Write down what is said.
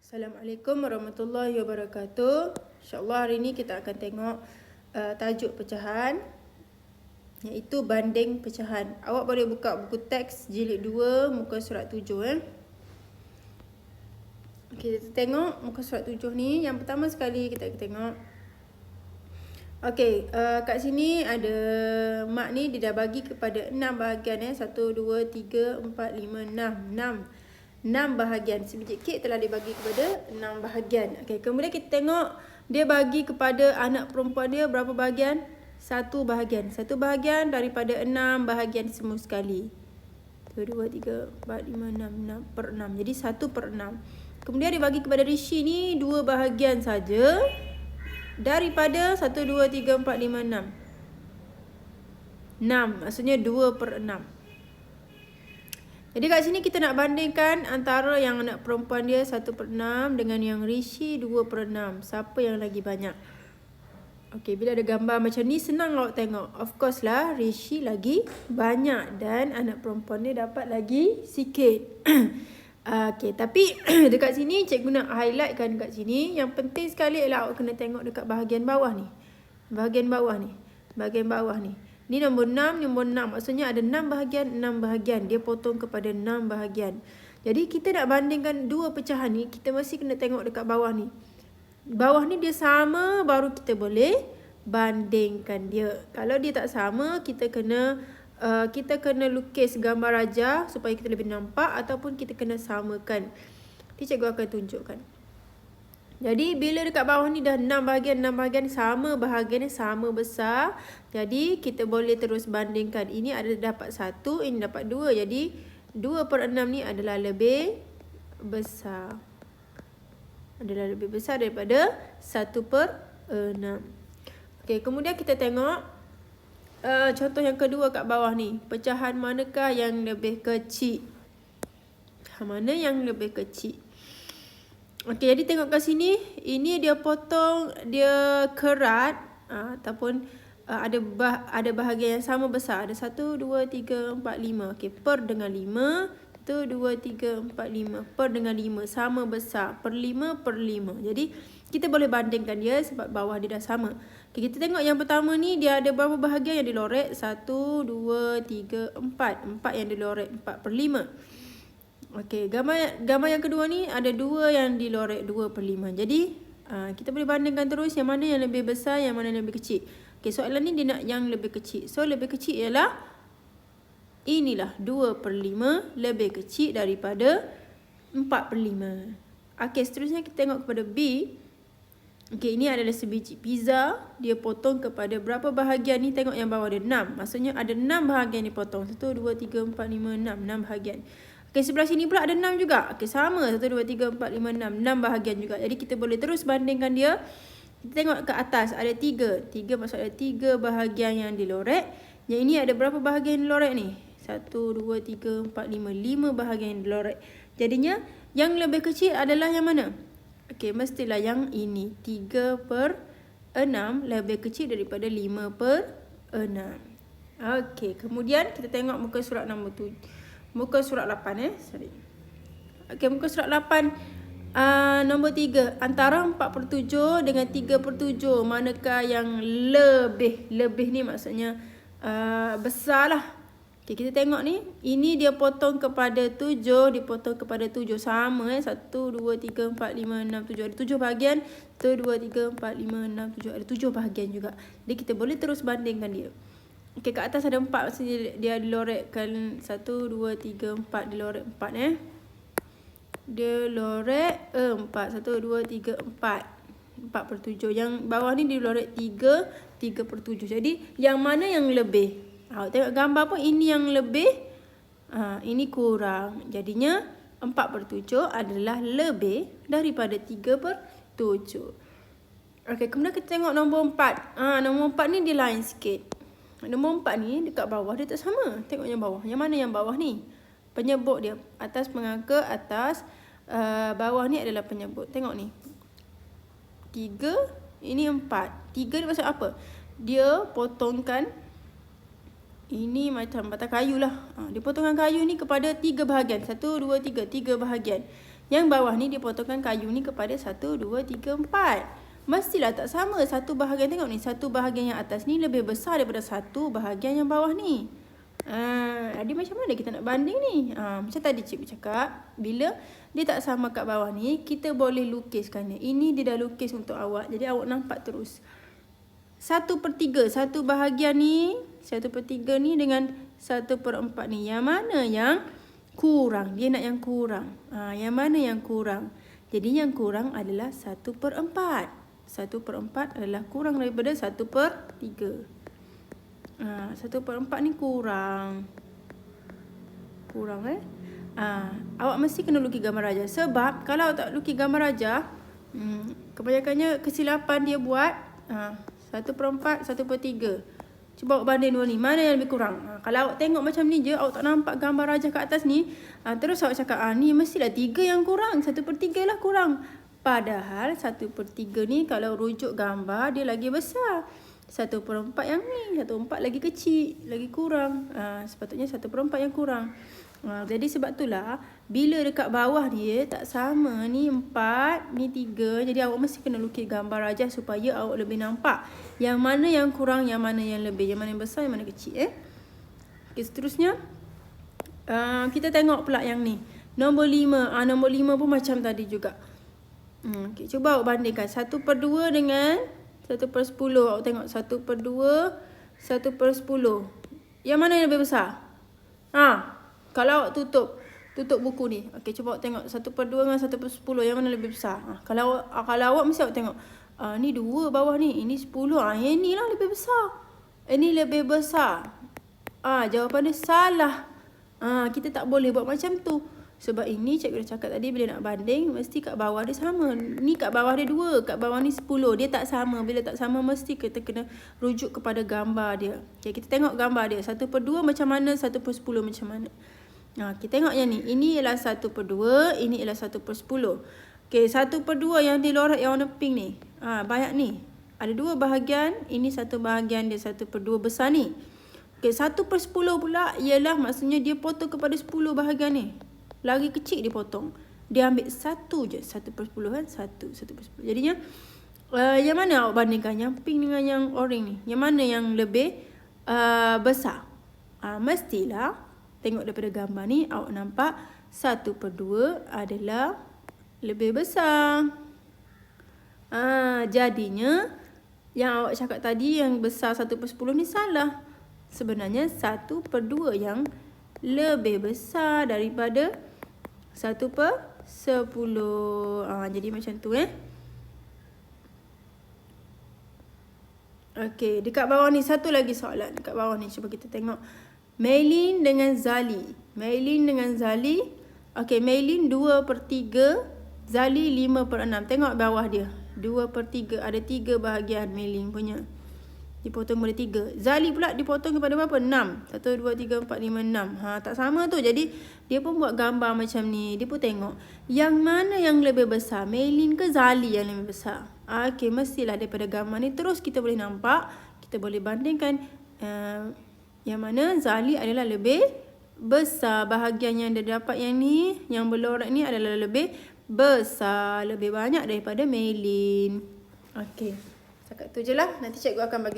Assalamualaikum warahmatullahi wabarakatuh. InsyaAllah hari ini kita akan tengok tajuk pecahan, iaitu banding pecahan. Awak boleh buka buku teks jilid 2 muka surat 7 Okay, kita tengok muka surat 7 ni. Yang pertama sekali kita akan tengok. Okey, kat sini ada mak ni dia dah bagi kepada 6 bahagian 1 2 3 4 5 6 6 bahagian. Sebiji kek telah dibagi kepada 6 bahagian. Okey, kemudian kita tengok dia bagi kepada anak perempuan dia berapa bahagian? 1 bahagian. 1 bahagian daripada 6 bahagian semua sekali. 1 2 3 4 5 6 6 per 6. Jadi 1/6. Kemudian dia bagi kepada Rishi ni 2 bahagian saja daripada 1 2 3 4 5 6. 6 maksudnya 2/6. Jadi kat sini kita nak bandingkan antara yang anak perempuan dia 1/6 dengan yang Rishi 2/6. Siapa yang lagi banyak? Okey, bila ada gambar macam ni senang awak tengok. Of course lah Rishi lagi banyak dan anak perempuan dia dapat lagi sikit. Okey, tapi dekat sini cikgu nak highlightkan dekat sini. Yang penting sekali ialah awak kena tengok dekat bahagian bawah ni. Bahagian bawah ni. Bahagian bawah ni. Ni nombor 6, nombor 6. Maksudnya ada 6 bahagian, 6 bahagian. Dia potong kepada 6 bahagian. Jadi kita nak bandingkan dua pecahan ni, kita mesti kena tengok dekat bawah ni. Bawah ni dia sama, baru kita boleh bandingkan dia. Kalau dia tak sama, kita kena lukis gambar raja supaya kita lebih nampak, ataupun kita kena samakan. Nanti cikgu akan tunjukkan. Jadi bila dekat bawah ni dah 6 bahagian sama bahagiannya sama besar. Jadi kita boleh terus bandingkan. Ini ada dapat 1, ini dapat 2. Jadi 2/6 ni adalah lebih besar. Adalah lebih besar daripada 1/6. Okey, kemudian kita tengok contoh yang kedua kat bawah ni. Pecahan manakah yang lebih kecil? Mana yang lebih kecil? Okey, jadi tengok kat sini. Ini dia potong, dia kerat ataupun ada bahagian yang sama besar. Ada 1, 2, 3, 4, 5. Okey, per dengan 5. 1, 2, 3, 4, 5. Per dengan 5. Sama besar. Per 5/5. Jadi, kita boleh bandingkan dia sebab bawah dia dah sama. Okey, kita tengok yang pertama ni. Dia ada berapa bahagian yang dilorek? 1, 2, 3, 4. 4 yang dilorek. 4/5. Okey, gambar yang kedua ni ada 2 yang dilorek 2/5. Jadi, kita boleh bandingkan terus yang mana yang lebih besar, yang mana yang lebih kecil. Okey, soalan ni dia nak yang lebih kecil. So, lebih kecil ialah inilah 2/5 lebih kecil daripada 4/5. Okey, seterusnya kita tengok kepada B. Okey, ini adalah sebiji pizza. Dia potong kepada berapa bahagian ni? Tengok yang bawah dia 6. Maksudnya ada 6 bahagian dipotong. 1, 2, 3, 4, 5, 6. 6 bahagian. Okey, sebelah sini pula ada 6 juga. Okey, sama. 1, 2, 3, 4, 5, 6. 6 bahagian juga. Jadi kita boleh terus bandingkan dia. Kita tengok ke atas. Ada 3. 3 maksud ada 3 bahagian yang dilorek. Yang ini ada berapa bahagian yang dilorek ni? 1, 2, 3, 4, 5. 5 bahagian yang dilorek. Jadinya, yang lebih kecil adalah yang mana? Okey, mestilah yang ini. 3/6 lebih kecil daripada 5/6. Okey, kemudian kita tengok muka surat nombor 7. Muka surat 8 sorry. Okey, muka surat 8 nombor 3. Antara 4/7 dengan 3/7 manakah yang lebih? Lebih ni maksudnya besar lah. Okey, kita tengok ni. Ini dia potong kepada 7, dipotong kepada 7 sama 1, 2, 3, 4, 5, 6, 7. Ada 7 bahagian. 1, 2, 3, 4, 5, 6, 7. Ada 7 bahagian juga. Jadi kita boleh terus bandingkan dia. Okey, kat atas ada 4. Maksudnya dia dilorekkan 1, 2, 3, 4. Dilorek 4 Dia lorek 4. 1, 2, 3, 4. 4/7. Yang bawah ni dilorek 3. 3/7. Jadi, yang mana yang lebih? Tengok gambar pun ini yang lebih. Ini kurang. Jadinya, 4/7 adalah lebih daripada 3/7. Okey, kemudian kita tengok nombor 4. Nombor 4 ni dia lain sikit. Nombor 4 ni dekat bawah dia tak sama. Tengok yang bawah. Yang mana yang bawah ni? Penyebut dia. Atas pengangka, atas. Bawah ni adalah penyebut. Tengok ni. 3. Ini 4. 3 ni maksud apa? Dia potongkan. Ini macam batang kayu lah. Dia potongkan kayu ni kepada 3 bahagian. 1, 2, 3. 3 bahagian. Yang bawah ni dia potongkan kayu ni kepada 1, 2, 3, 4. Mestilah tak sama. Satu bahagian, tengok ni. Satu bahagian yang atas ni lebih besar daripada satu bahagian yang bawah ni. Jadi macam mana kita nak banding ni? Macam tadi cikgu cakap, bila dia tak sama kat bawah ni, kita boleh lukiskan dia. Ini dia dah lukis untuk awak. Jadi awak nampak terus. 1/3. Satu bahagian ni, 1/3 ni dengan 1/4 ni. Yang mana yang kurang? Dia nak yang kurang. Yang mana yang kurang? Jadi yang kurang adalah 1/4. 1/4 adalah kurang daripada 1/3. 1/4 ni kurang. Awak mesti kena lukis gambar rajah. Sebab kalau tak lukis gambar rajah, kebanyakannya kesilapan dia buat 1/4, 1/3. Cuba awak banding dua ni. Mana yang lebih kurang? Kalau awak tengok macam ni je, awak tak nampak gambar rajah kat atas ni, terus awak cakap, ni mestilah 3 yang kurang. 1/3 lah kurang. Padahal 1/3 ni kalau rujuk gambar, dia lagi besar. 1/4 yang ni, 1/4 lagi kecil, lagi kurang. Sepatutnya 1/4 yang kurang. Jadi sebab itulah, bila dekat bawah dia tak sama, ni 4, ni 3. Jadi awak mesti kena lukis gambar rajah supaya awak lebih nampak yang mana yang kurang, yang mana yang lebih, yang mana yang besar, yang mana kecil. Okay, seterusnya kita tengok pula yang ni. Nombor 5. Nombor 5 pun macam tadi juga. Okay, cuba awak bandingkan 1/2 dengan 1/10. Awak tengok 1/2, 1/10. Yang mana yang lebih besar? Kalau awak tutup buku ni. Okey, cuba awak tengok 1/2 dengan 1/10. Yang mana lebih besar? Kalau awak mesti awak tengok. Ni 2 bawah ni. Ini 10. Yang ni lah lebih besar. Ini lebih besar. Jawapan dia salah. Kita tak boleh buat macam tu. Sebab ini cikgu dah cakap tadi, bila nak banding mesti kat bawah dia sama. Ni kat bawah dia 2, kat bawah ni 10. Dia tak sama. Bila tak sama mesti kita kena rujuk kepada gambar dia. Okay, kita tengok gambar dia. 1/2 macam mana, 1/10 macam mana. Kita tengok yang ni. Ini ialah 1/2, ini ialah 1/10. Okay, 1/2 yang di lorat yang warna pink ni. Banyak ni. Ada 2 bahagian, ini satu bahagian dia 1/2 besar ni. Okay, 1/10 pula ialah maksudnya dia potong kepada 10 bahagian ni. Lagi kecil dia potong. Dia ambil 1 je. 1/10 kan? 1/10. Jadinya, yang mana awak bandingkan? Yang pink dengan yang orange ni. Yang mana yang lebih besar? Mestilah, tengok daripada gambar ni, awak nampak 1/2 adalah lebih besar. Jadinya, yang awak cakap tadi, yang besar 1/10 ni salah. Sebenarnya 1/2 yang lebih besar daripada 1/10. Jadi macam tu Okey, dekat bawah ni satu lagi soalan. Dekat bawah ni cuba kita tengok. Maylin dengan Zali. Okey, Maylin 2/3, Zali 5/6. Tengok bawah dia. 2/3. Ada 3 bahagian Maylin punya. Dipotong kepada 3. Zali pula dipotong kepada berapa? 6. 1, 2, 3, 4, 5, 6. Tak sama tu. Jadi, dia pun buat gambar macam ni. Dia pun tengok. Yang mana yang lebih besar? Maylin ke Zali yang lebih besar? Okey, mestilah daripada gambar ni. Terus kita boleh nampak. Kita boleh bandingkan. Yang mana Zali adalah lebih besar. Bahagian yang dia dapat yang ni, yang berlorat ni adalah lebih besar. Lebih banyak daripada Maylin. Okey. Cakap tu je lah. Nanti cikgu akan bagi